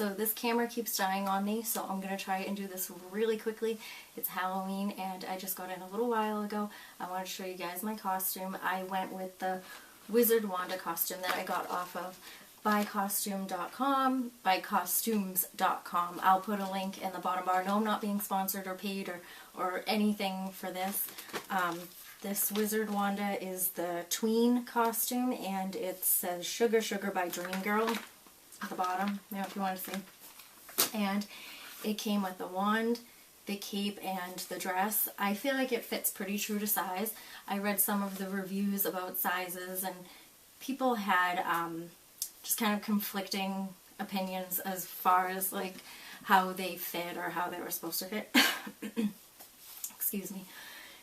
So this camera keeps dying on me, so I'm going to try and do this really quickly. It's Halloween and I just got in a little while ago. I want to show you guys my costume. I went with the Wizard Wanda costume that I got off of buycostumes.com. I'll put a link in the bottom bar. No, I'm not being sponsored or paid or anything for this. This Wizard Wanda is the tween costume, and it says Sugar Sugar by Dreamgirl at the bottom, you know, if you want to see. And it came with the wand, the cape, and the dress. I feel like it fits pretty true to size. I read some of the reviews about sizes, and people had just kind of conflicting opinions as far as like how they fit or how they were supposed to fit. Excuse me.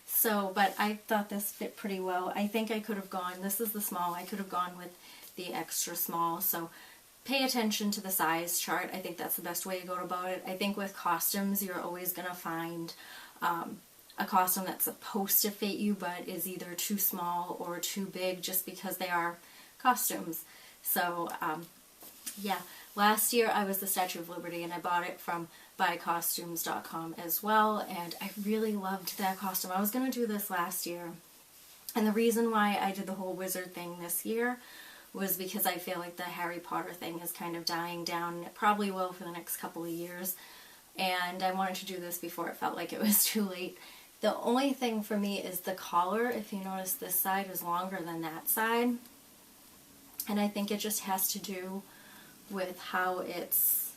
So, but I thought this fit pretty well. I think I could have gone, this is the small, I could have gone with the extra small. So pay attention to the size chart. I think that's the best way to go about it. I think with costumes, you're always going to find a costume that's supposed to fit you, but is either too small or too big just because they are costumes. So, yeah. Last year I was the Statue of Liberty, and I bought it from buycostumes.com as well, and I really loved that costume. I was going to do this last year, and the reason why I did the whole wizard thing this year was because I feel like the Harry Potter thing is kind of dying down. It probably will for the next couple of years, and I wanted to do this before it felt like it was too late. The only thing for me is the collar. If you notice, this side is longer than that side, and I think it just has to do with how it's,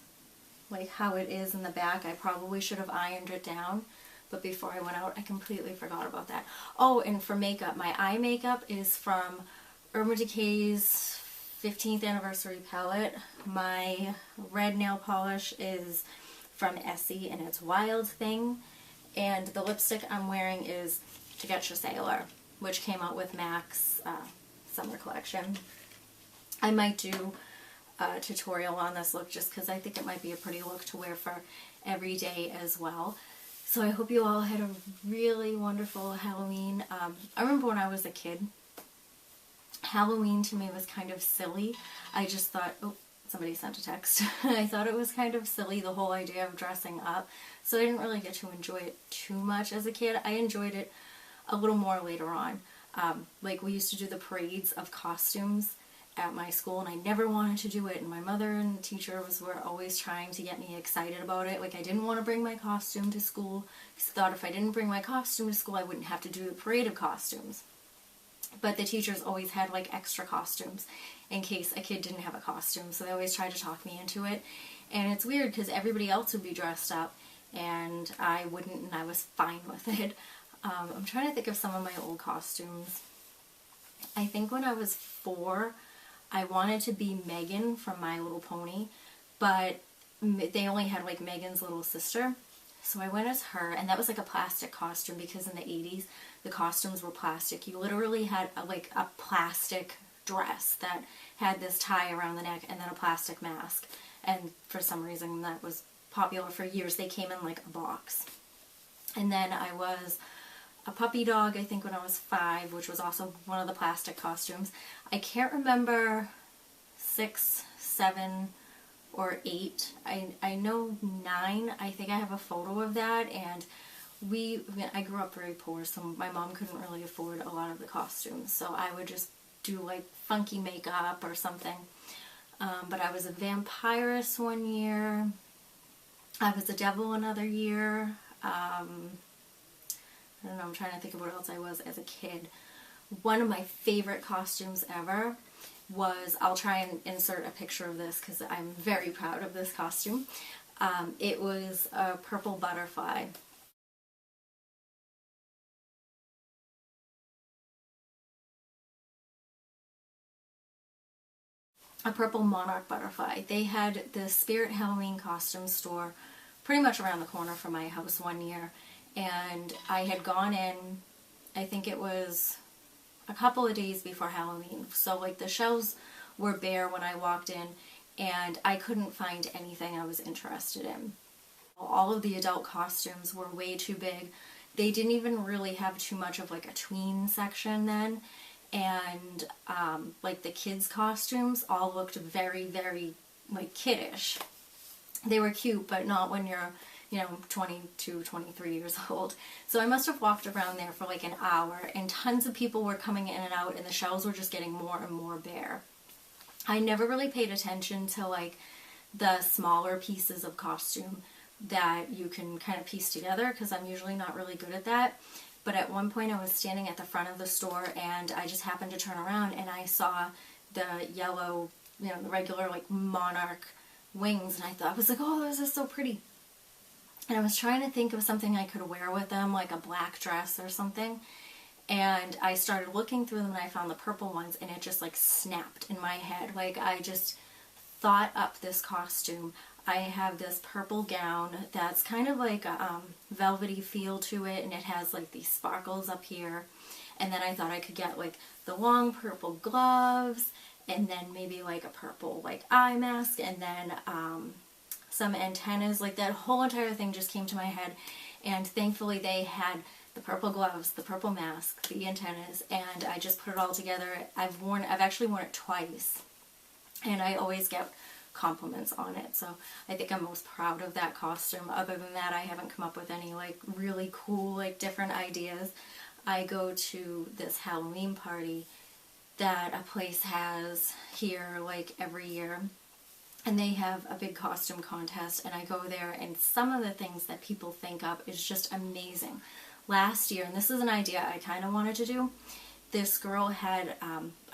like how it is in the back. I probably should have ironed it down, but before I went out I completely forgot about that. Oh, and for makeup, my eye makeup is from Urban Decay's 15th anniversary palette. My red nail polish is from Essie, and it's Wild Thing. And the lipstick I'm wearing is To Get Your Sailor, which came out with MAC's summer collection. I might do a tutorial on this look just because I think it might be a pretty look to wear for every day as well. So I hope you all had a really wonderful Halloween. I remember when I was a kid, Halloween to me was kind of silly. I just thought, oh, somebody sent a text. I thought it was kind of silly, the whole idea of dressing up. So I didn't really get to enjoy it too much as a kid. I enjoyed it a little more later on. Like we used to do the parades of costumes at my school, and I never wanted to do it, and my mother and the teacher were always trying to get me excited about it. Like I didn't want to bring my costume to school because I thought if I didn't bring my costume to school I wouldn't have to do the parade of costumes. But the teachers always had like extra costumes in case a kid didn't have a costume, so they always tried to talk me into it. And it's weird because everybody else would be dressed up and I wouldn't, and I was fine with it. I'm trying to think of some of my old costumes. I think when I was 4 I wanted to be Megan from My Little Pony, but they only had like Megan's little sister. So I went as her, and that was like a plastic costume because in the 80s the costumes were plastic. You literally had like a plastic dress that had this tie around the neck and then a plastic mask. And for some reason that was popular for years. They came in like a box. And then I was a puppy dog, I think, when I was 5, which was also one of the plastic costumes. I can't remember 6, 7, or 8. I know 9. I think I have a photo of that, and I grew up very poor, so my mom couldn't really afford a lot of the costumes, so I would just do like funky makeup or something. But I was a vampiress one year. I was a devil another year. I don't know, I'm trying to think of what else I was as a kid. One of my favorite costumes ever was, I'll try and insert a picture of this because I'm very proud of this costume. It was a purple butterfly. A purple monarch butterfly. They had the Spirit Halloween costume store pretty much around the corner from my house one year. And I had gone in, I think it was a couple of days before Halloween. So like the shelves were bare when I walked in, and I couldn't find anything I was interested in. All of the adult costumes were way too big. They didn't even really have too much of like a tween section then. And like the kids' costumes all looked very, very like kiddish. They were cute, but not when you're, 22, 23 years old. So I must have walked around there for like an hour, and tons of people were coming in and out, and the shelves were just getting more and more bare. I never really paid attention to like the smaller pieces of costume that you can kind of piece together, because I'm usually not really good at that. But at one point I was standing at the front of the store, and I just happened to turn around and I saw the yellow, the regular like monarch wings, and I was like, oh, this is so pretty. And I was trying to think of something I could wear with them, like a black dress or something. And I started looking through them, and I found the purple ones, and it just like snapped in my head. Like, I just thought up this costume. I have this purple gown that's kind of like a velvety feel to it, and it has like these sparkles up here. And then I thought I could get like the long purple gloves, and then maybe like a purple like eye mask, and then some antennas. Like, that whole entire thing just came to my head. And thankfully they had the purple gloves, the purple mask, the antennas, and I just put it all together. I've actually worn it twice, and I always get compliments on it, so I think I'm most proud of that costume. Other than that, I haven't come up with any like really cool like different ideas. I go to this Halloween party that a place has here like every year, and they have a big costume contest, and I go there, and some of the things that people think up is just amazing. Last year, and this is an idea I kind of wanted to do, this girl had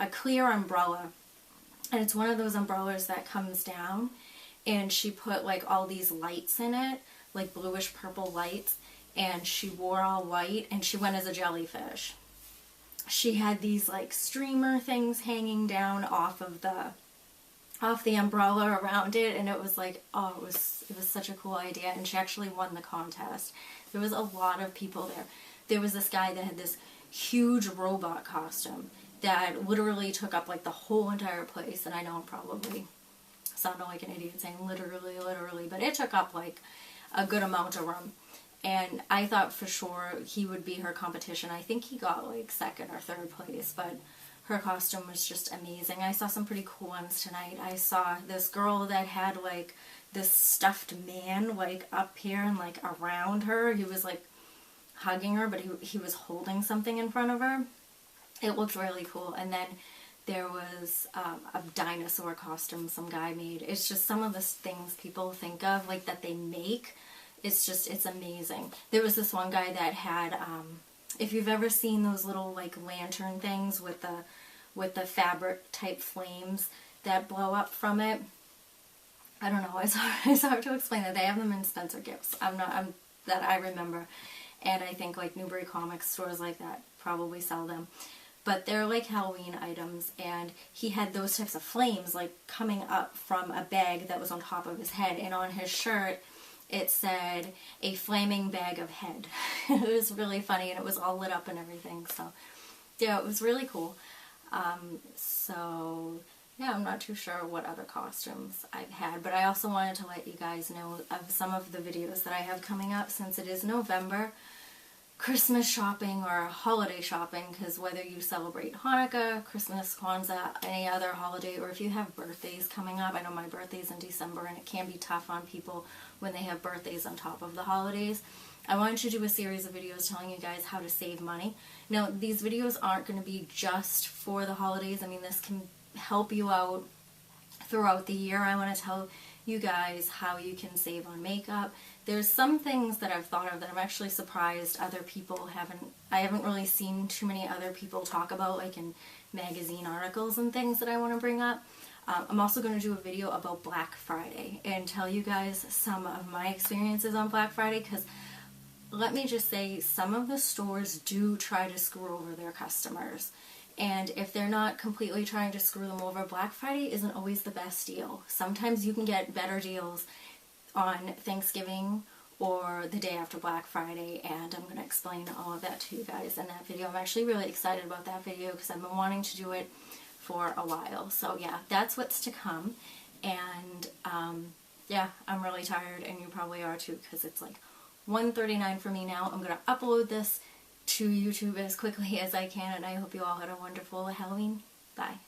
a clear umbrella, and it's one of those umbrellas that comes down, and she put like all these lights in it, like bluish purple lights, and she wore all white, and she went as a jellyfish. She had these like streamer things hanging down off the umbrella around it, and it was like, oh, it was such a cool idea. And she actually won the contest. There was a lot of people there. There was this guy that had this huge robot costume that literally took up like the whole entire place, and I know I'm probably sounding like an idiot saying literally, but it took up like a good amount of room. And I thought for sure he would be her competition. I think he got like second or third place, but her costume was just amazing. I saw some pretty cool ones tonight. I saw this girl that had like this stuffed man like up here and like around her. He was like hugging her, but he was holding something in front of her. It looked really cool. And then there was a dinosaur costume some guy made. It's just some of the things people think of, like that they make. It's amazing. There was this one guy that had, if you've ever seen those little like lantern things with the fabric type flames that blow up from it. I don't know. It's hard to explain that. They have them in Spencer Gifts. That I remember. And I think like Newbury Comics, stores like that probably sell them. But they're like Halloween items, and he had those types of flames like coming up from a bag that was on top of his head, and on his shirt it said a flaming bag of head. It was really funny, and it was all lit up and everything. So yeah, it was really cool. So yeah, I'm not too sure what other costumes I've had, but I also wanted to let you guys know of some of the videos that I have coming up, since it is November. Christmas shopping or holiday shopping, because whether you celebrate Hanukkah, Christmas, Kwanzaa, any other holiday, or if you have birthdays coming up, I know my birthday's in December, and it can be tough on people when they have birthdays on top of the holidays. I wanted to do a series of videos telling you guys how to save money. Now, these videos aren't going to be just for the holidays. I mean, this can help you out throughout the year. I want to tell you guys how you can save on makeup. There's some things that I've thought of that I'm actually surprised other people I haven't really seen too many other people talk about, like in magazine articles and things that I want to bring up. I'm also going to do a video about Black Friday and tell you guys some of my experiences on Black Friday, because let me just say, some of the stores do try to screw over their customers. And if they're not completely trying to screw them over, Black Friday isn't always the best deal. Sometimes you can get better deals on Thanksgiving or the day after Black Friday, and I'm going to explain all of that to you guys in that video. I'm actually really excited about that video because I've been wanting to do it for a while. So yeah, that's what's to come. And yeah, I'm really tired, and you probably are too, because it's like 1:39 for me now. I'm going to upload this to YouTube as quickly as I can, and I hope you all had a wonderful Halloween. Bye.